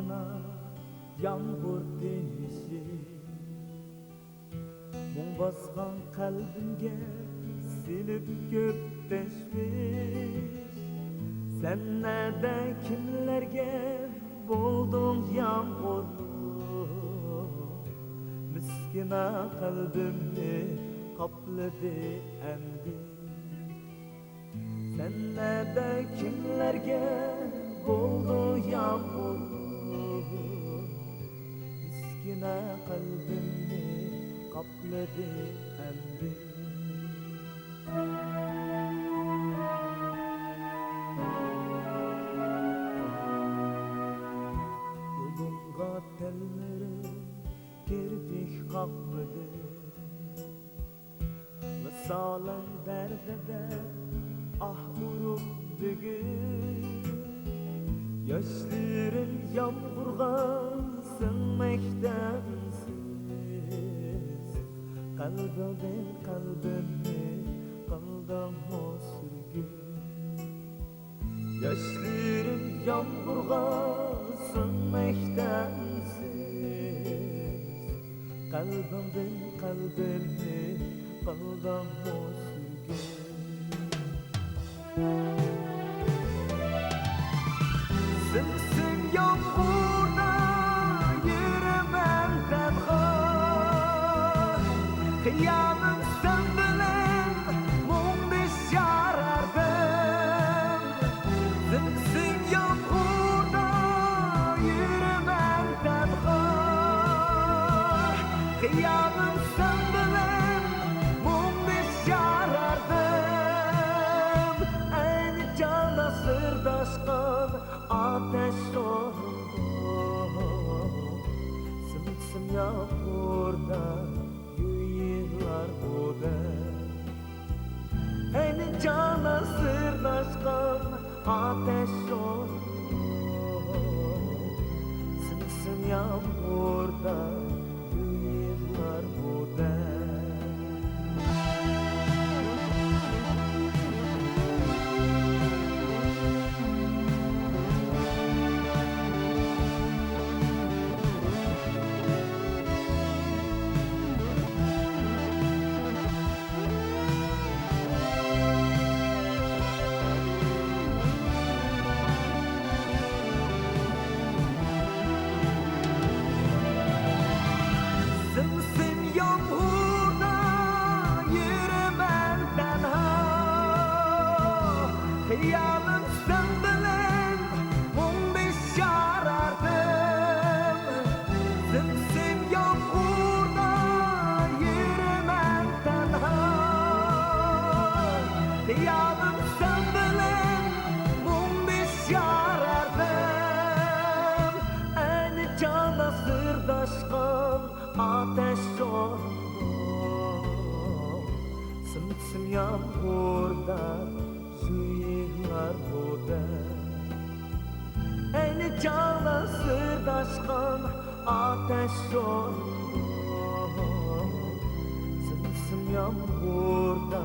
bana yağmur deyişi, mung baskan kalbimge silip köp teşviş. Sen nerede kimlerge boldun yağmur, miskina kalbimni kapladı endi. Sen nerede kimlerge boldun yağmur, miskina kalbimni kapladı endi. Yolumga tellerim kirpik kakmadı, misalan derdede ah urup bugün. Yaşlarım yağmurga sığmektensiz, kalbimden kalbimni kaldım o sürgün. Yaşlarım yağmurga sığmektensiz, kalbimden kalbimni kaldım o sürgün. Sıksın yağmurda yürümem tenha, kıyamım sen bilen mum biz yarardım. Sıksın yağmurda yürümem tenha, kıyamım sen bilen mum biz yarardım. Aynı cana sırdaşkan ateş oldu, sımsım yağmurda yuyular boğdu. Aynı cana sırdaşkan ateş oldu, sımsım yağmurda yuyular boğdu. Sımsım yağmurda yürümem tenha, kıyamım sen bilen mum biz yarardım. Sımsım yağmurda yürümem tenha, kıyamım sen bilen mum biz yarardım. Aynı cana sırdaşkan ateş oldu, sımsım yağmurda yuyular boğdu. Aynı cana sırdaşkan ateş oldu, sımsım yağmurda